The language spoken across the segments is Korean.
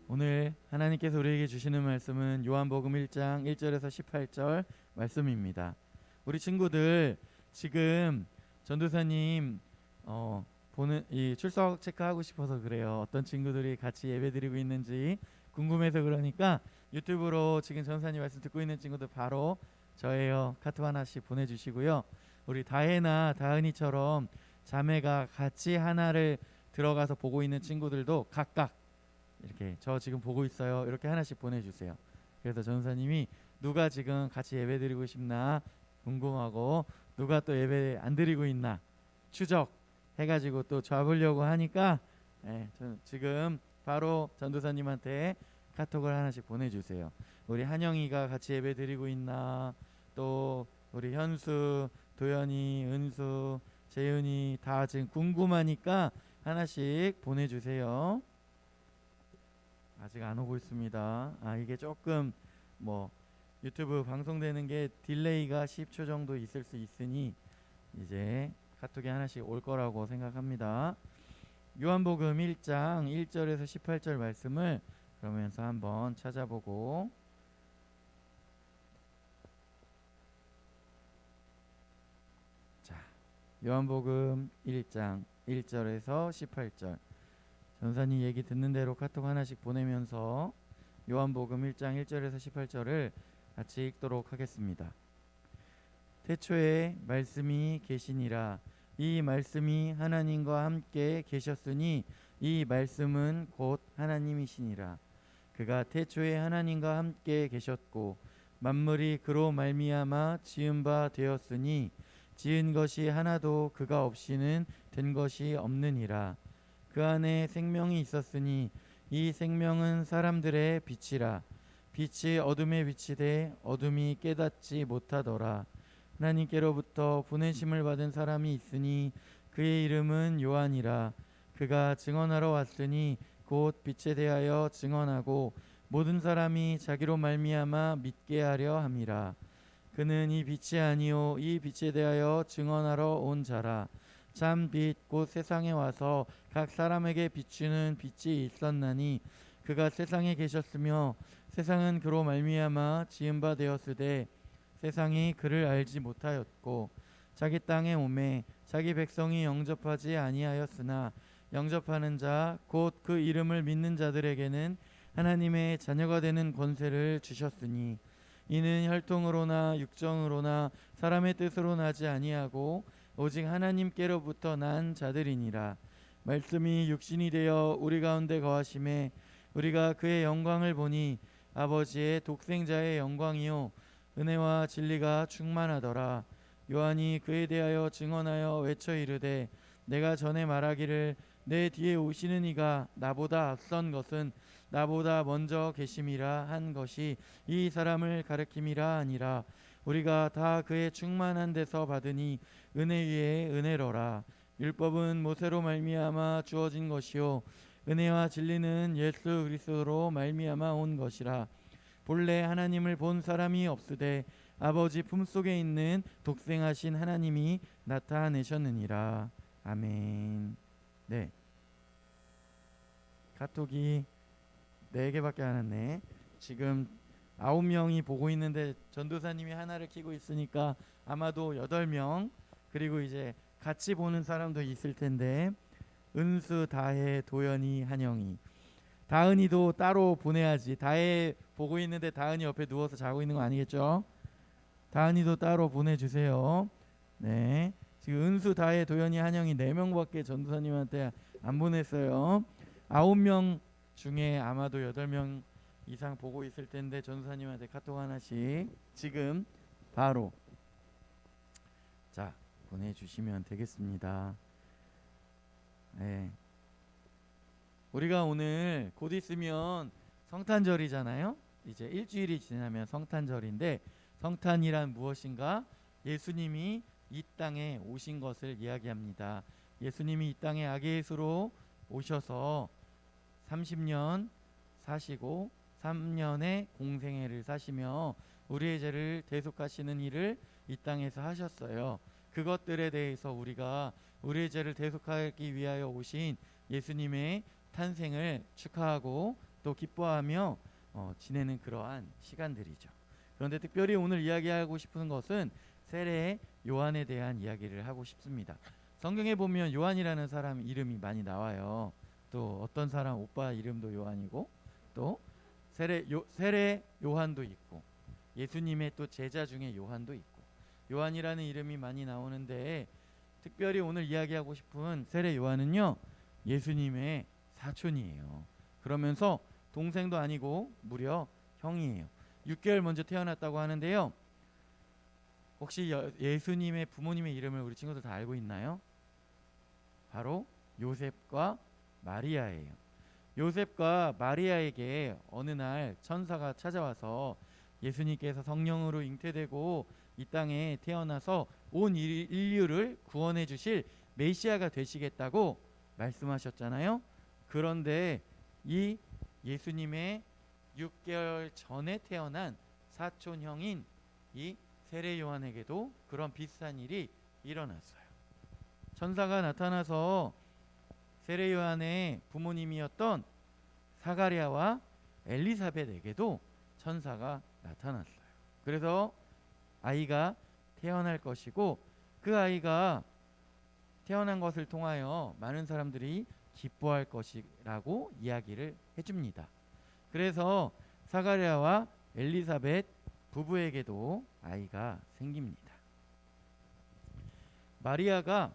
오늘 하나님께서 우리에게 주시는 말씀은 요한복음 1장 1절에서 18절 말씀입니다. 우리 친구들 지금 전도사님 보는 이 출석 체크하고 싶어서 그래요. 어떤 친구들이 같이 예배드리고 있는지 궁금해서 그러니까 유튜브로 지금 전도사님 말씀 듣고 있는 친구들 바로 저예요. 카톡 하나씩 보내주시고요. 우리 다혜나 다은이처럼 자매가 같이 하나를 들어가서 보고 있는 친구들도 각각 이렇게 저 지금 보고 있어요 이렇게 하나씩 보내주세요. 그래서 전사님이 누가 지금 같이 예배 드리고 싶나 궁금하고 누가 또 예배 안 드리고 있나 추적 해가지고 또 잡으려고 하니까 지금 바로 전도사님한테 카톡을 하나씩 보내주세요. 우리 한영이가 같이 예배 드리고 있나, 또 우리 현수, 도연이, 은수, 재윤이 다 지금 궁금하니까 하나씩 보내주세요. 아직 안 오고 있습니다. 이게 조금 뭐 유튜브 방송되는 게 딜레이가 10초 정도 있을 수 있으니 이제 카톡이 하나씩 올 거라고 생각합니다. 요한복음 1장 1절에서 18절 말씀을 그러면서 한번 찾아보고, 자, 요한복음 1장 1절에서 18절 전사님 얘기 듣는 대로 카톡 하나씩 보내면서 요한복음 1장 1절에서 18절을 같이 읽도록 하겠습니다. 태초에 말씀이 계시니라. 이 말씀이 하나님과 함께 계셨으니 이 말씀은 곧 하나님이시니라. 그가 태초에 하나님과 함께 계셨고 만물이 그로 말미암아 지은 바 되었으니 지은 것이 하나도 그가 없이는 된 것이 없느니라. 그 안에 생명이 있었으니 이 생명은 사람들의 빛이라. 빛이 어둠에 비치되 어둠이 깨닫지 못하더라. 하나님께로부터 보내심을 받은 사람이 있으니 그의 이름은 요한이라. 그가 증언하러 왔으니 곧 빛에 대하여 증언하고 모든 사람이 자기로 말미암아 믿게 하려 함이라. 그는 이 빛이 아니요 이 빛에 대하여 증언하러 온 자라. 참 빛 곧 세상에 와서 각 사람에게 비추는 빛이 있었나니 그가 세상에 계셨으며 세상은 그로 말미암아 지은 바 되었으되 세상이 그를 알지 못하였고 자기 땅에 오매 자기 백성이 영접하지 아니하였으나 영접하는 자 곧 그 이름을 믿는 자들에게는 하나님의 자녀가 되는 권세를 주셨으니 이는 혈통으로나 육정으로나 사람의 뜻으로 나지 아니하고 오직 하나님께로부터 난 자들이니라. 말씀이 육신이 되어 우리 가운데 거하심에 우리가 그의 영광을 보니 아버지의 독생자의 영광이요 은혜와 진리가 충만하더라. 요한이 그에 대하여 증언하여 외쳐 이르되 내가 전에 말하기를 내 뒤에 오시는 이가 나보다 앞선 것은 나보다 먼저 계심이라 한 것이 이 사람을 가리킴이라 하니라. 우리가 다 그의 충만한 데서 받으니 은혜 위에 은혜로라. 율법은 모세로 말미암아 주어진 것이요 은혜와 진리는 예수 그리스도로 말미암아 온 것이라. 본래 하나님을 본 사람이 없으되 아버지 품속에 있는 독생하신 하나님이 나타내셨느니라. 아멘. 네, 카톡이 4개밖에 안 왔네. 지금 9명이 보고 있는데 전도사님이 하나를 켜고 있으니까 아마도 8명, 그리고 이제 같이 보는 사람도 있을 텐데 은수, 다혜, 도연이, 한영이, 다은이도 따로 보내야지. 다혜 보고 있는데 다은이 옆에 누워서 자고 있는 거 아니겠죠? 다은이도 따로 보내주세요. 네, 지금 은수, 다혜, 도연이, 한영이 4명밖에 전도사님한테 안 보냈어요. 9명 중에 아마도 8명 이상 보고 있을 텐데 전도사님한테 카톡 하나씩 지금 바로 자 보내주시면 되겠습니다. 네, 우리가 오늘 곧 있으면 성탄절이잖아요. 이제 일주일이 지나면 성탄절인데 성탄이란 무엇인가? 예수님이 이 땅에 오신 것을 이야기합니다. 예수님이 이 땅에 아기 예수로 오셔서 30년 사시고 3년의 공생애를 사시며 우리의 죄를 대속하시는 일을 이 땅에서 하셨어요. 그것들에 대해서 우리가 우리의 죄를 대속하기 위하여 오신 예수님의 탄생을 축하하고 또 기뻐하며 지내는 그러한 시간들이죠. 그런데 특별히 오늘 이야기하고 싶은 것은 세례 요한에 대한 이야기를 하고 싶습니다. 성경에 보면 요한이라는 사람 이름이 많이 나와요. 또 어떤 사람 오빠 이름도 요한이고, 또 세례 요한도 있고, 예수님의 또 제자 중에 요한도 있고, 요한이라는 이름이 많이 나오는데, 특별히 오늘 이야기하고 싶은 세례 요한은요, 예수님의 사촌이에요. 그러면서 동생도 아니고 무려 형이에요. 6개월 먼저 태어났다고 하는데요. 혹시 예수님의 부모님의 이름을 우리 친구들 다 알고 있나요? 바로 요셉과 마리아예요. 요셉과 마리아에게 어느 날 천사가 찾아와서 예수님께서 성령으로 잉태되고 이 땅에 태어나서 온 인류를 구원해 주실 메시아가 되시겠다고 말씀하셨잖아요. 그런데 이 예수님의 6개월 전에 태어난 사촌형인 이 세례 요한에게도 그런 비슷한 일이 일어났어요. 천사가 나타나서 세례 요한의 부모님이었던 사가랴와 엘리사벳에게도 천사가 나타났어요. 그래서 아이가 태어날 것이고, 그 아이가 태어난 것을 통하여 많은 사람들이 기뻐할 것이라고 이야기를 해줍니다. 그래서 사가랴와 엘리사벳 부부에게도 아이가 생깁니다. 마리아가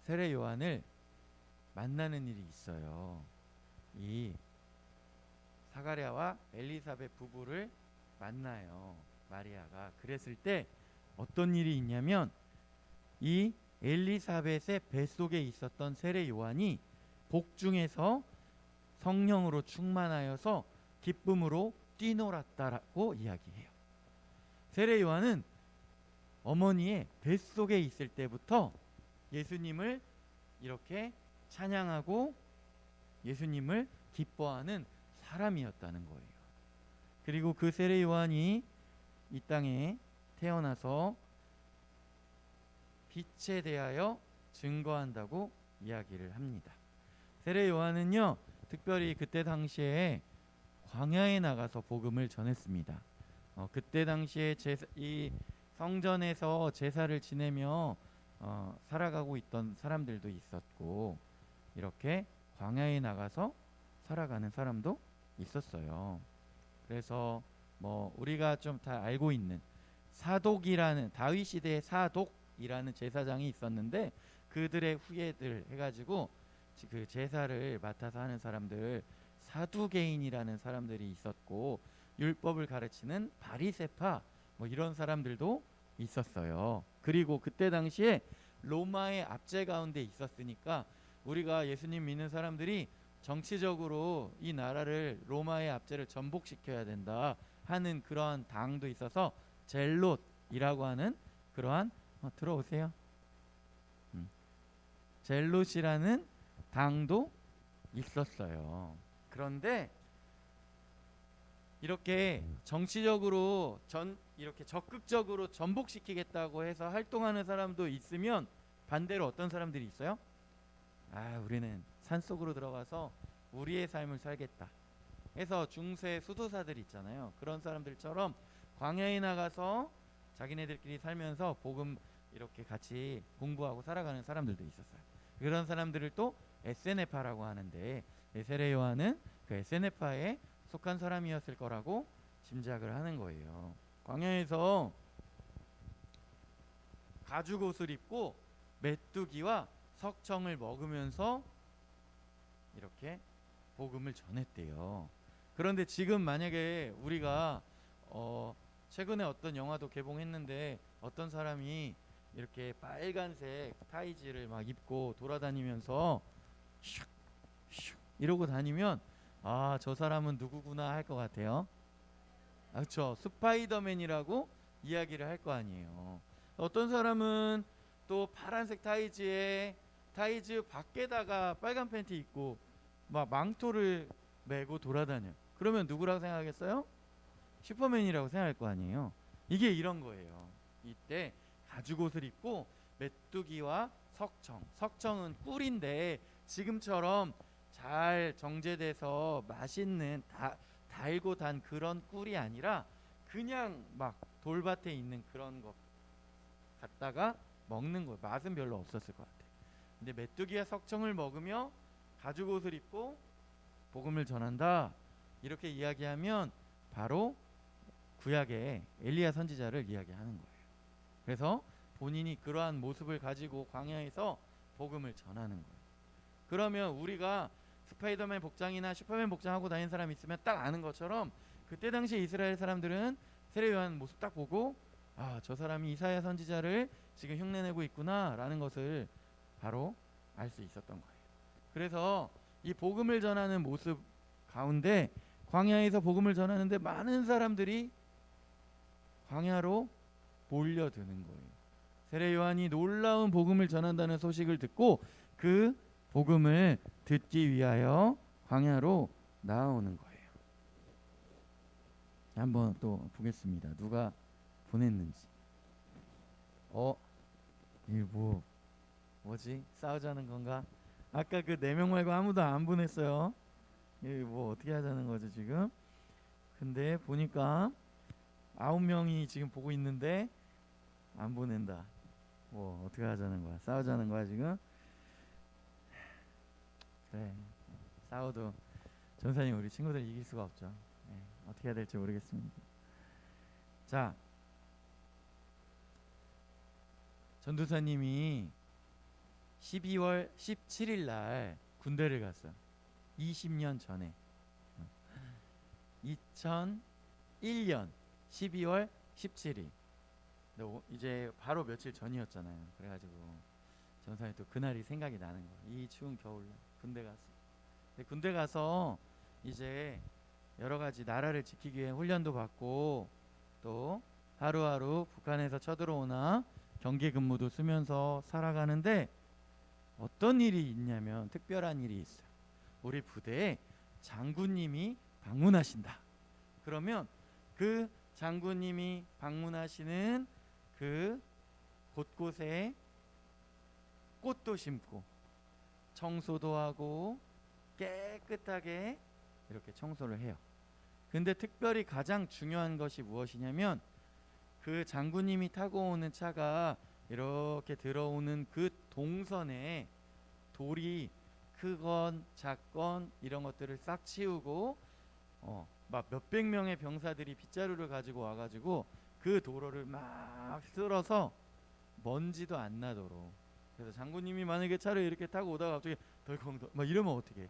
세례 요한을 만나는 일이 있어요. 이 사가랴와 엘리사벳 부부를 만나요. 마리아가. 그랬을 때 어떤 일이 있냐면, 이 엘리사벳의 뱃속에 있었던 세례 요한이 복중에서 성령으로 충만하여서 기쁨으로 뛰놀았다라고 이야기해요. 세례 요한은 어머니의 뱃속에 있을 때부터 예수님을 이렇게 찬양하고 예수님을 기뻐하는 사람이었다는 거예요. 그리고 그 세례 요한이 이 땅에 태어나서 빛에 대하여 증거한다고 이야기를 합니다. 세례 요한은요, 특별히 그때 당시에 광야에 나가서 복음을 전했습니다. 그때 당시에 이 성전에서 제사를 지내며 살아가고 있던 사람들도 있었고, 이렇게 광야에 나가서 살아가는 사람도 있었어요. 그래서 우리가 좀 다 알고 있는 사독이라는, 다윗 시대의 사독이라는 제사장이 있었는데, 그들의 후예들 해가지고 그 제사를 맡아서 하는 사람들, 사두개인이라는 사람들이 있었고, 율법을 가르치는 바리새파 이런 사람들도 있었어요. 그리고 그때 당시에 로마의 압제 가운데 있었으니까 우리가 예수님 믿는 사람들이 정치적으로 이 나라를 로마의 압제를 전복시켜야 된다 하는 그러한 당도 있어서 젤롯이라고 하는 그러한 들어오세요. 젤롯이라는 당도 있었어요. 그런데 이렇게 정치적으로 이렇게 적극적으로 전복시키겠다고 해서 활동하는 사람도 있으면, 반대로 어떤 사람들이 있어요? 우리는 산속으로 들어가서 우리의 삶을 살겠다 해서 중세 수도사들 있잖아요. 그런 사람들처럼 광야에 나가서 자기네들끼리 살면서 복음 이렇게 같이 공부하고 살아가는 사람들도 있었어요. 그런 사람들을 또 에세네파라고 하는데, 세례 요한은 그 에세네파에 속한 사람이었을 거라고 짐작을 하는 거예요. 광야에서 가죽옷을 입고 메뚜기와 석청을 먹으면서 이렇게 복음을 전했대요. 그런데 지금 만약에 우리가 최근에 어떤 영화도 개봉했는데, 어떤 사람이 이렇게 빨간색 타이즈를 막 입고 돌아다니면서 슉 슉 이러고 다니면 저 사람은 누구구나 할 것 같아요. 그렇죠. 스파이더맨이라고 이야기를 할 거 아니에요. 어떤 사람은 또 파란색 타이즈 밖에다가 빨간 팬티 입고 막 망토를 메고 돌아다녀. 그러면 누구라고 생각하겠어요? 슈퍼맨이라고 생각할 거 아니에요. 이게 이런 거예요. 이때 가죽옷을 입고 메뚜기와 석청은 꿀인데, 지금처럼 잘 정제돼서 맛있는 달고 단 그런 꿀이 아니라 그냥 막 돌밭에 있는 그런 거 갖다가 먹는 거예요. 맛은 별로 없었을 것 같아요. 근데 메뚜기와 석청을 먹으며 가죽 옷을 입고 복음을 전한다, 이렇게 이야기하면 바로 구약의 엘리야 선지자를 이야기하는 거예요. 그래서 본인이 그러한 모습을 가지고 광야에서 복음을 전하는 거예요. 그러면 우리가 스파이더맨 복장이나 슈퍼맨 복장하고 다니는 사람 있으면 딱 아는 것처럼 그때 당시 이스라엘 사람들은 세례 요한 모습 딱 보고 저 사람이 이사야 선지자를 지금 흉내내고 있구나 라는 것을 바로 알 수 있었던 거예요. 그래서 이 복음을 전하는 모습 가운데 광야에서 복음을 전하는데 많은 사람들이 광야로 몰려드는 거예요. 세례 요한이 놀라운 복음을 전한다는 소식을 듣고 그 복음을 듣기 위하여 광야로 나아오는 거예요. 한번 또 보겠습니다. 누가 보냈는지. 이게 뭐지? 싸우자는 건가? 아까 그 4명 말고 아무도 안 보냈어요. 이게 뭐 어떻게 하자는 거죠 지금? 근데 보니까 9명이 지금 보고 있는데 안 보낸다. 뭐 어떻게 하자는 거야? 싸우자는 거야 지금? 그래, 싸워도 전사님 우리 친구들 이길 수가 없죠. 네, 어떻게 해야 될지 모르겠습니다. 자, 전도사님이 12월 17일 날 군대를 갔어. 20년 전에 2001년 12월 17일 이제 바로 며칠 전이었잖아요. 그래가지고 전사님 또 그날이 생각이 나는 거야. 이 추운 겨울날 군대 갔어. 근데 군대 가서 이제 여러 가지 나라를 지키기 위해 훈련도 받고 또 하루하루 북한에서 쳐들어오나 경계 근무도 쓰면서 살아가는데 어떤 일이 있냐면 특별한 일이 있어요. 우리 부대에 장군님이 방문하신다. 그러면 그 장군님이 방문하시는 그 곳곳에 꽃도 심고 청소도 하고 깨끗하게 이렇게 청소를 해요. 근데 특별히 가장 중요한 것이 무엇이냐면 그 장군님이 타고 오는 차가 이렇게 들어오는 그 동선에 돌이 크건 작건 이런 것들을 싹 치우고 막 몇백 명의 병사들이 빗자루를 가지고 와가지고 그 도로를 막 쓸어서 먼지도 안 나도록. 그래서 장군님이 만약에 차를 이렇게 타고 오다가 갑자기 덜컹덜 막 이러면 어떻게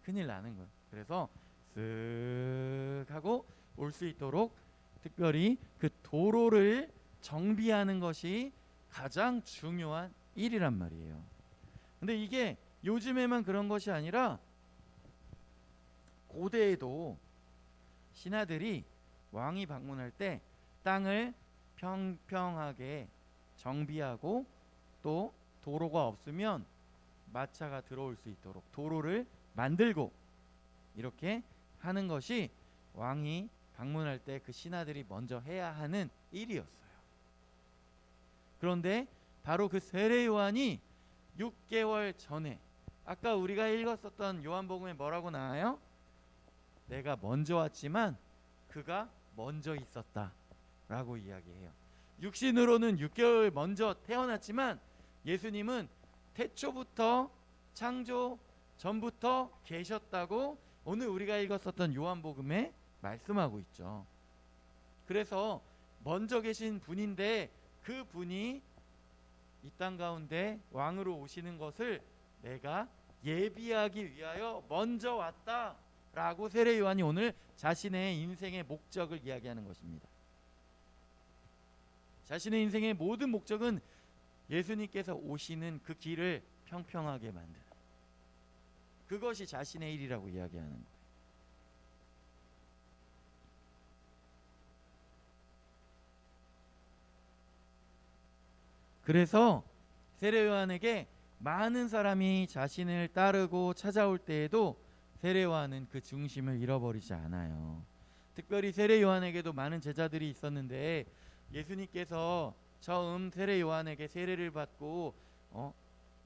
큰일 나는 거예요. 그래서 쓱 하고 올 수 있도록 특별히 그 도로를 정비하는 것이 가장 중요한 일이란 말이에요. 근데 이게 요즘에만 그런 것이 아니라 고대에도 신하들이 왕이 방문할 때 땅을 평평하게 정비하고 또 도로가 없으면 마차가 들어올 수 있도록 도로를 만들고 이렇게 하는 것이 왕이 방문할 때 그 신하들이 먼저 해야 하는 일이었어요. 그런데 바로 그 세례 요한이 6개월 전에 아까 우리가 읽었었던 요한복음에 뭐라고 나와요? 내가 먼저 왔지만 그가 먼저 있었다 라고 이야기해요. 육신으로는 6개월 먼저 태어났지만 예수님은 태초부터 창조 전부터 계셨다고 오늘 우리가 읽었었던 요한복음에 말씀하고 있죠. 그래서 먼저 계신 분인데 그 분이 이 땅 가운데 왕으로 오시는 것을 내가 예비하기 위하여 먼저 왔다 라고 세례 요한이 오늘 자신의 인생의 목적을 이야기하는 것입니다. 자신의 인생의 모든 목적은 예수님께서 오시는 그 길을 평평하게 만드는, 그것이 자신의 일이라고 이야기하는 거예요. 그래서 세례 요한에게 많은 사람이 자신을 따르고 찾아올 때에도 세례 요한은 그 중심을 잃어버리지 않아요. 특별히 세례 요한에게도 많은 제자들이 있었는데 예수님께서 처음 세례 요한에게 세례를 받고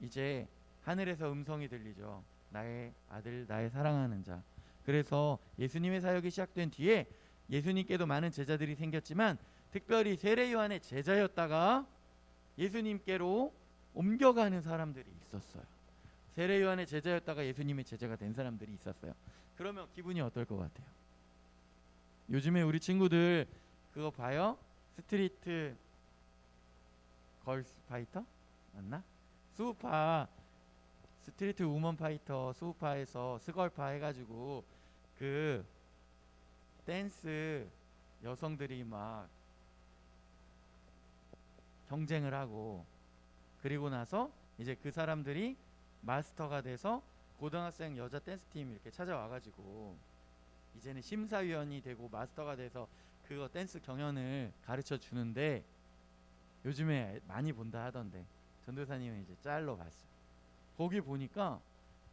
이제 하늘에서 음성이 들리죠. 나의 아들, 나의 사랑하는 자. 그래서 예수님의 사역이 시작된 뒤에 예수님께도 많은 제자들이 생겼지만 특별히 세례 요한의 제자였다가 예수님께로 옮겨가는 사람들이 있었어요. 세례 요한의 제자였다가 예수님의 제자가 된 사람들이 있었어요. 그러면 기분이 어떨 것 같아요? 요즘에 우리 친구들 그거 봐요? 스트리트 걸스 파이터? 맞나? 수우파 스트리트 우먼 파이터 수우파에서 스걸파 해가지고 그 댄스 여성들이 막 경쟁을 하고 그리고 나서 이제 그 사람들이 마스터가 돼서 고등학생 여자 댄스팀 이렇게 찾아와가지고 이제는 심사위원이 되고 마스터가 돼서 그거 댄스 경연을 가르쳐 주는데 요즘에 많이 본다 하던데 전도사님은 이제 짤로 봤어요. 거기 보니까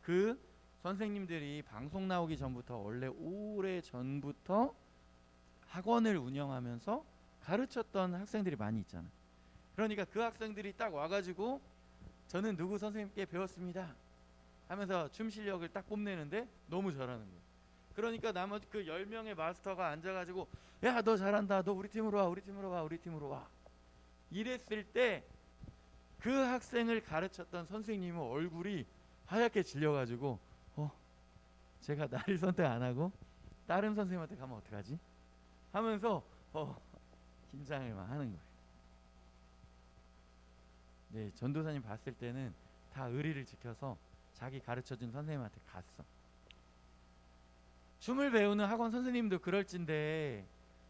그 선생님들이 방송 나오기 전부터 원래 오래 전부터 학원을 운영하면서 가르쳤던 학생들이 많이 있잖아. 그러니까 그 학생들이 딱 와가지고 저는 누구 선생님께 배웠습니다 하면서 춤 실력을 딱 뽐내는데 너무 잘하는 거예요. 그러니까 나머지 그 10명의 마스터가 앉아가지고 야 너 잘한다, 너 우리 팀으로 와, 우리 팀으로 와, 우리 팀으로 와 이랬을 때 그 학생을 가르쳤던 선생님은 얼굴이 하얗게 질려가지고 제가 나를 선택 안 하고 다른 선생님한테 가면 어떡하지? 하면서 긴장을 막 하는 거예요. 네, 전도사님 봤을 때는 다 의리를 지켜서 자기 가르쳐준 선생님한테 갔어. 춤을 배우는 학원 선생님도 그럴진데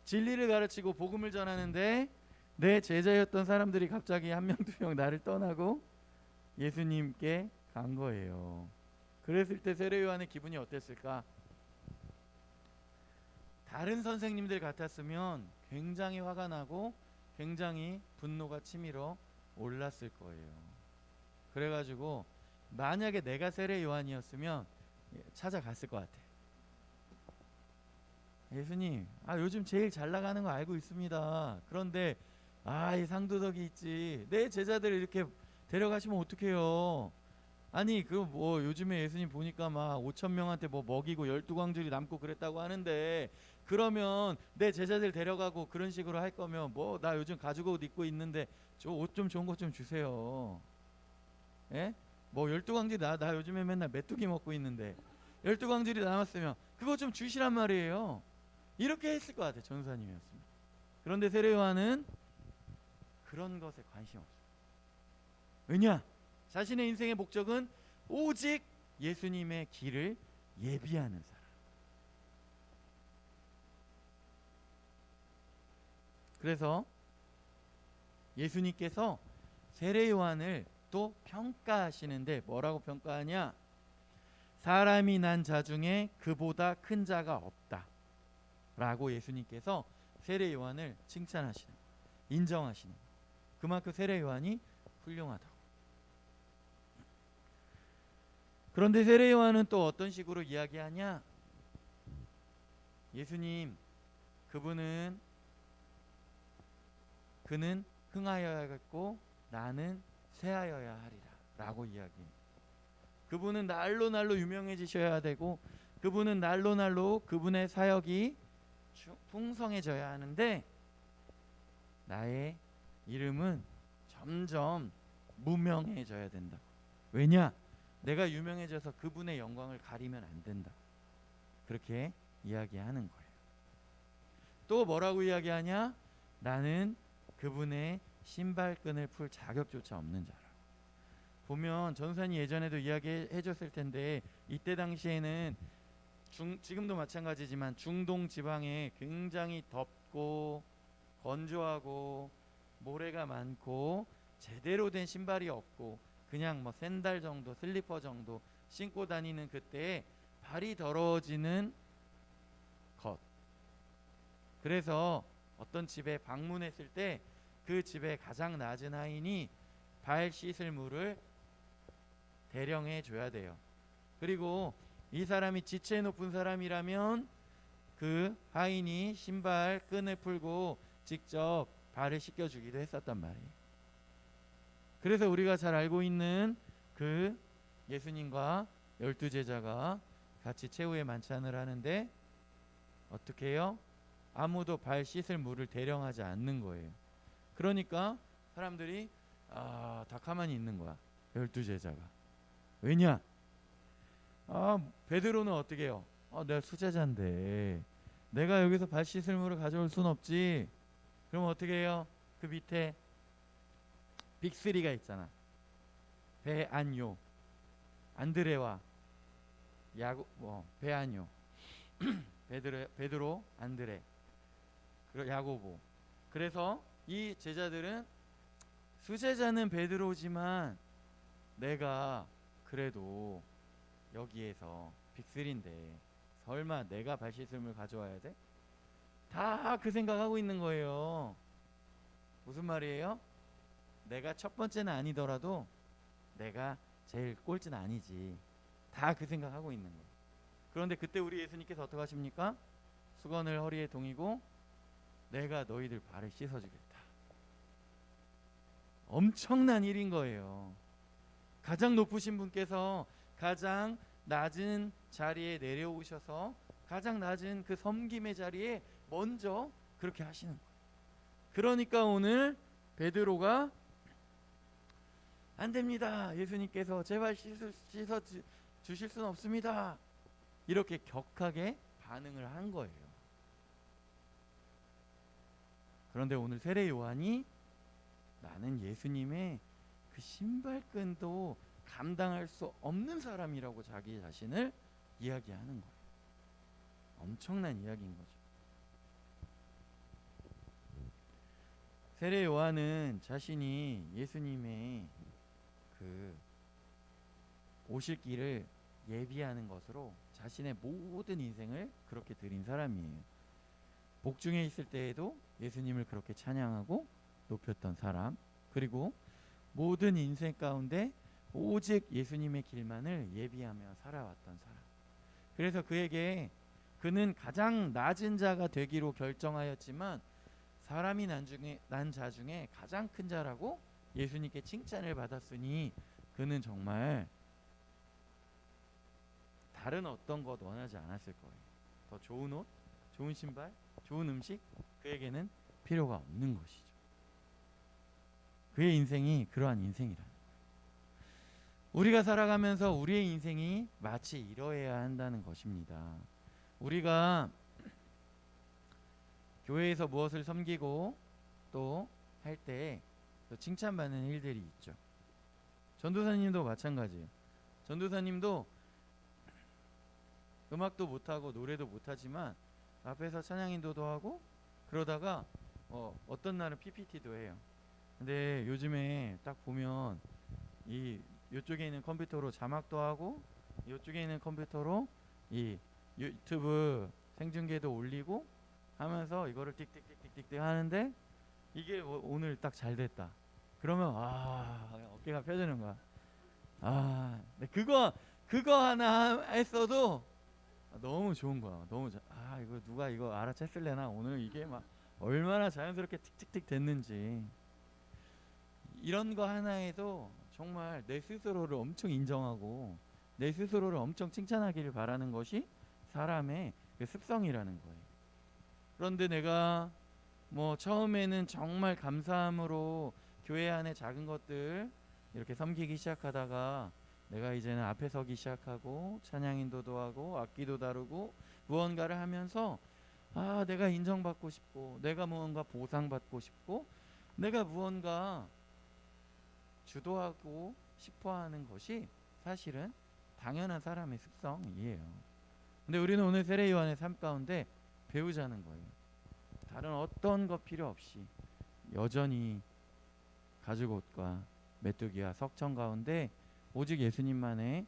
진리를 가르치고 복음을 전하는데 내 제자였던 사람들이 갑자기 한 명 두 명 나를 떠나고 예수님께 간 거예요. 그랬을 때 세례 요한의 기분이 어땠을까? 다른 선생님들 같았으면 굉장히 화가 나고 굉장히 분노가 치밀어 올랐을 거예요. 그래가지고 만약에 내가 세례 요한이었으면 찾아갔을 것 같아. 예수님, 요즘 제일 잘 나가는 거 알고 있습니다. 그런데 이 상도덕이 있지. 내 제자들을 이렇게 데려가시면 어떡해요? 아니 그 뭐 요즘에 예수님 보니까 막 5천 명한테 뭐 먹이고 12광줄이 남고 그랬다고 하는데 그러면 내 제자들 데려가고 그런 식으로 할 거면 뭐 나 요즘 가죽 옷 입고 있는데 저 옷 좀 좋은 것 좀 주세요. 예? 뭐 12광줄이 나 요즘에 맨날 메뚜기 먹고 있는데 12광줄이 남았으면 그거 좀 주시란 말이에요. 이렇게 했을 것 같아 전사님이었습니다. 그런데 세례 요한은 그런 것에 관심 없어요. 왜냐? 자신의 인생의 목적은 오직 예수님의 길을 예비하는 사람. 그래서 예수님께서 세례 요한을 또 평가하시는데 뭐라고 평가하냐? 사람이 난 자 중에 그보다 큰 자가 없다 라고 예수님께서 세례 요한을 칭찬하시는 거예요. 인정하시는 거예요. 그만큼 세례 요한이 훌륭하다고. 그런데 세례 요한은 또 어떤 식으로 이야기하냐? 예수님, 그는 흥하여야겠고 나는 쇠하여야 하리라 라고 이야기해요. 그분은 날로 유명해지셔야 되고 그분은 날로 그분의 사역이 풍성해져야 하는데 나의 이름은 점점 무명해져야 된다. 왜냐? 내가 유명해져서 그분의 영광을 가리면 안 된다. 그렇게 이야기하는 거예요. 또 뭐라고 이야기하냐? 나는 그분의 신발끈을 풀 자격조차 없는 자라. 보면 전사님 예전에도 이야기해 줬을 텐데 이때 당시에는 지금도 마찬가지지만 중동 지방에 굉장히 덥고 건조하고 모래가 많고 제대로 된 신발이 없고 그냥 뭐 샌들 정도 슬리퍼 정도 신고 다니는 그때에 발이 더러워지는 것. 그래서 어떤 집에 방문했을 때 그 집의 가장 낮은 하인이 발 씻을 물을 대령해 줘야 돼요. 그리고 이 사람이 지체 높은 사람이라면 그 하인이 신발 끈을 풀고 직접 발을 씻겨주기도 했었단 말이에요. 그래서 우리가 잘 알고 있는 그 예수님과 12제자가 같이 최후의 만찬을 하는데 어떻게 해요? 아무도 발 씻을 물을 대령하지 않는 거예요. 그러니까 사람들이 다 가만히 있는 거야. 12제자가. 왜냐? 베드로는 어떻게 해요? 내가 수제자인데 내가 여기서 발 씻을 물을 가져올 순 없지. 그럼 어떻게 해요? 그 밑에 빅3가 있잖아. 베안요, 안드레와 베안요, 베드로, 안드레, 그리고 야고보. 그래서 이 제자들은 수제자는 베드로지만 내가 그래도 여기에서 빅3인데 설마 내가 발 씻을 물 가져와야 돼? 다 그 생각하고 있는 거예요. 무슨 말이에요? 내가 첫 번째는 아니더라도 내가 제일 꼴찌는 아니지. 다 그 생각하고 있는 거예요. 그런데 그때 우리 예수님께서 어떻게 하십니까? 수건을 허리에 동이고 내가 너희들 발을 씻어주겠다. 엄청난 일인 거예요. 가장 높으신 분께서 가장 낮은 자리에 내려오셔서 가장 낮은 그 섬김의 자리에 먼저 그렇게 하시는 거예요. 그러니까 오늘 베드로가 안 됩니다. 예수님께서 제발 씻어 주실 수는 없습니다. 이렇게 격하게 반응을 한 거예요. 그런데 오늘 세례 요한이 나는 예수님의 그 신발끈도 감당할 수 없는 사람이라고 자기 자신을 이야기하는 거예요. 엄청난 이야기인 거죠. 세례 요한은 자신이 예수님의 그 오실 길을 예비하는 것으로 자신의 모든 인생을 그렇게 드린 사람이에요. 복중에 있을 때에도 예수님을 그렇게 찬양하고 높였던 사람, 그리고 모든 인생 가운데 오직 예수님의 길만을 예비하며 살아왔던 사람. 그래서 그는 가장 낮은 자가 되기로 결정하였지만 사람이 난 자 중에 가장 큰 자라고 예수님께 칭찬을 받았으니 그는 정말 다른 어떤 것 원하지 않았을 거예요. 더 좋은 옷, 좋은 신발, 좋은 음식, 그에게는 필요가 없는 것이죠. 그의 인생이 그러한 인생이라는 거예요. 우리가 살아가면서 우리의 인생이 마치 이러해야 한다는 것입니다. 우리가 교회에서 무엇을 섬기고 또 할 때 칭찬받는 일들이 있죠. 전도사님도 마찬가지예요. 전도사님도 음악도 못하고 노래도 못하지만 앞에서 찬양 인도도 하고 그러다가 어떤 날은 PPT도 해요. 근데 요즘에 딱 보면 이쪽에 있는 컴퓨터로 자막도 하고 이쪽에 있는 컴퓨터로 이 유튜브 생중계도 올리고 하면서 이거를 띡띡띡띡띡 하는데 이게 오늘 딱 잘 됐다. 그러면 어깨가 펴지는 거야. 근데 그거 하나 했어도 너무 좋은 거야. 이거 누가 이거 알아챘을래나 오늘 이게 막 얼마나 자연스럽게 틱틱틱 됐는지. 이런 거 하나에도 정말 내 스스로를 엄청 인정하고 내 스스로를 엄청 칭찬하기를 바라는 것이 사람의 그 습성이라는 거예요. 그런데 내가 처음에는 정말 감사함으로 교회 안에 작은 것들 이렇게 섬기기 시작하다가 내가 이제는 앞에 서기 시작하고 찬양 인도도 하고 악기도 다루고 무언가를 하면서 내가 인정받고 싶고 내가 무언가 보상받고 싶고 내가 무언가 주도하고 싶어하는 것이 사실은 당연한 사람의 습성이에요. 근데 우리는 오늘 세례 요한의 삶 가운데 배우자는 거예요. 다른 어떤 것 필요 없이 여전히 가죽옷과 메뚜기와 석청 가운데 오직 예수님의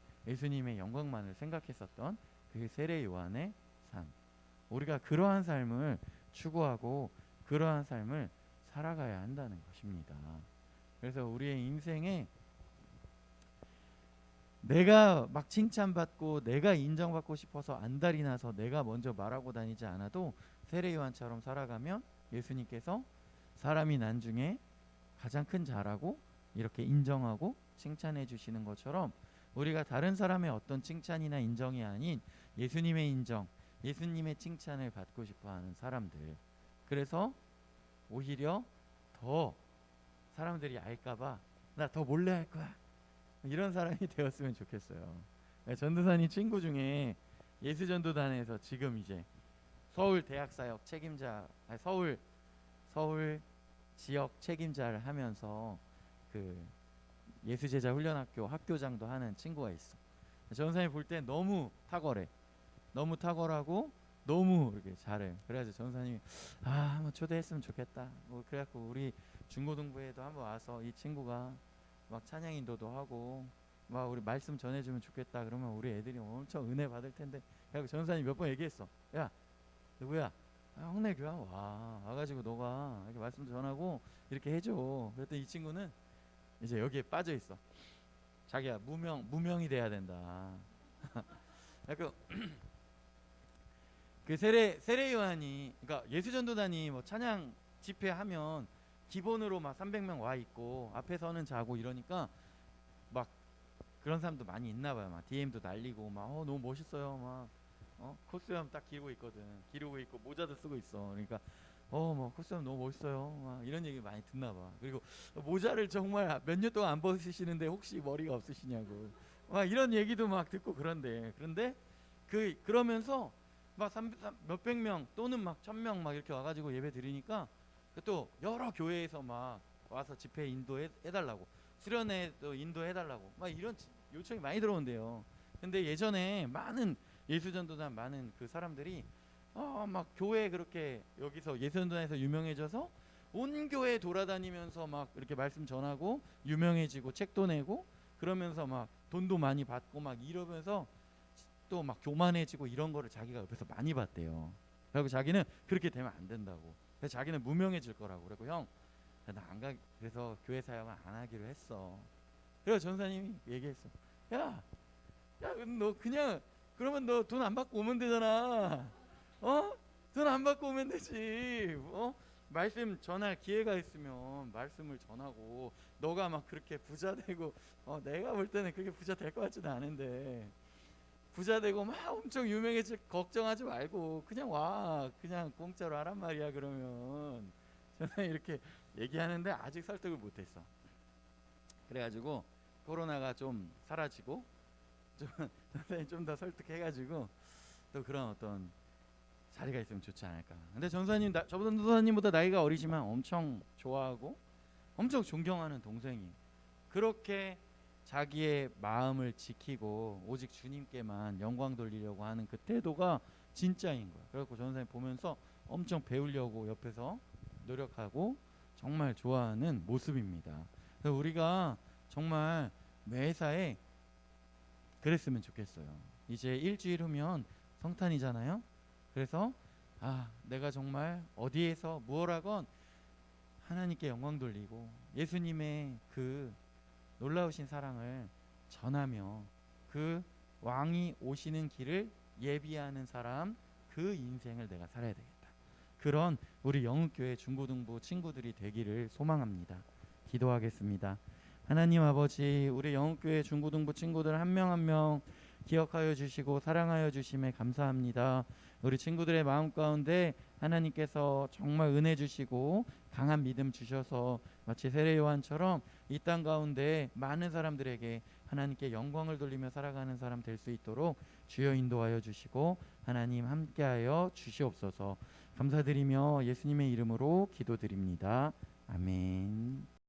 영광만을 생각했었던 그 세례 요한의 삶. 우리가 그러한 삶을 추구하고 그러한 삶을 살아가야 한다는 것입니다. 그래서 우리의 인생에 내가 막 칭찬받고 내가 인정받고 싶어서 안달이 나서 내가 먼저 말하고 다니지 않아도 세례 요한처럼 살아가면 예수님께서 사람이 난 중에 가장 큰 자라고 이렇게 인정하고 칭찬해 주시는 것처럼 우리가 다른 사람의 어떤 칭찬이나 인정이 아닌 예수님의 인정, 예수님의 칭찬을 받고 싶어하는 사람들. 그래서 오히려 더 사람들이 알까봐 나 더 몰래 할 거야, 이런 사람이 되었으면 좋겠어요. 전도사님 친구 중에 예수전도단에서 지금 이제 서울 대학사역 책임자, 서울 지역 책임자를 하면서 그 예수제자 훈련학교 학교장도 하는 친구가 있어. 전도사님 볼 때 너무 탁월해. 너무 탁월하고 너무 이렇게 잘해. 그래가지고 전도사님이 한번 초대했으면 좋겠다. 뭐 그래갖고 우리 중고등부에도 한번 와서 이 친구가 막 찬양 인도도 하고 막 우리 말씀 전해주면 좋겠다. 그러면 우리 애들이 엄청 은혜 받을 텐데. 그래갖고 전도사님 몇 번 얘기했어. 야, 누구야? 홍내 교회 와가지고 너가 이렇게 말씀 전하고 이렇게 해줘. 그랬더니 이 친구는 이제 여기에 빠져 있어. 자기야 무명이 돼야 된다. 그 세례 요한이, 그러니까 예수전도단이 뭐 찬양 집회하면 기본으로 막 300명 와 있고 앞에 서는 자고 이러니까 막 그런 사람도 많이 있나 봐요. 막 DM도 날리고 막 너무 멋있어요. 막 코스염 딱 기르고 있거든. 기르고 있고 모자도 쓰고 있어. 그러니까 뭐 코스염 너무 멋있어요. 막 이런 얘기 많이 듣나 봐. 그리고 모자를 정말 몇 년 동안 안 벗으시는데 혹시 머리가 없으시냐고. 막 이런 얘기도 막 듣고 그런데 그러면서 막 몇백 명 또는 막 1000명 막 이렇게 와가지고 예배 드리니까 또 여러 교회에서 막 와서 집회 인도해달라고, 수련회도 인도해달라고 막 이런 요청이 많이 들어온대요. 근데 예전에 많은 예수전도단 많은 그 사람들이 막 교회 그렇게 여기서 예수전도단에서 유명해져서 온 교회 돌아다니면서 막 이렇게 말씀 전하고 유명해지고 책도 내고 그러면서 막 돈도 많이 받고 막 이러면서 또 막 교만해지고 이런 거를 자기가 옆에서 많이 봤대요. 그리고 자기는 그렇게 되면 안 된다고. 그래서 자기는 무명해질 거라고. 그리고 형, 나 안 가. 그래서 교회 사역은 안 하기로 했어. 그래서 전사님이 얘기했어. 야, 너 그냥 그러면 너 돈 안 받고 오면 되잖아. 돈 안 받고 오면 되지. 말씀 전할 기회가 있으면 말씀을 전하고 너가 막 그렇게 부자 되고 내가 볼 때는 그렇게 부자 될 것 같지도 않은데 부자 되고 막 엄청 유명해질 걱정하지 말고 그냥 와. 그냥 공짜로 하란 말이야. 그러면 저는 이렇게 얘기하는데 아직 설득을 못했어. 그래가지고 코로나가 좀 사라지고 좀 더 설득해가지고 또 그런 어떤 자리가 있으면 좋지 않을까. 근데 전도사님보다 나이가 어리지만 엄청 좋아하고 엄청 존경하는 동생이 그렇게 자기의 마음을 지키고 오직 주님께만 영광 돌리려고 하는 그 태도가 진짜인 거야. 그래서 전도사님 보면서 엄청 배우려고 옆에서 노력하고 정말 좋아하는 모습입니다. 그래서 우리가 정말 매사에 그랬으면 좋겠어요. 이제 일주일 후면 성탄이잖아요. 그래서 내가 정말 어디에서 무엇 하건 하나님께 영광 돌리고 예수님의 그 놀라우신 사랑을 전하며 그 왕이 오시는 길을 예비하는 사람, 그 인생을 내가 살아야 되겠다. 그런 우리 영흥교회 중고등부 친구들이 되기를 소망합니다. 기도하겠습니다. 하나님 아버지, 우리 영흥교회 중고등부 친구들 한 명 한 명 기억하여 주시고 사랑하여 주심에 감사합니다. 우리 친구들의 마음 가운데 하나님께서 정말 은혜 주시고 강한 믿음 주셔서 마치 세례 요한처럼 이 땅 가운데 많은 사람들에게 하나님께 영광을 돌리며 살아가는 사람 될 수 있도록 주여 인도하여 주시고 하나님 함께하여 주시옵소서. 감사드리며 예수님의 이름으로 기도드립니다. 아멘.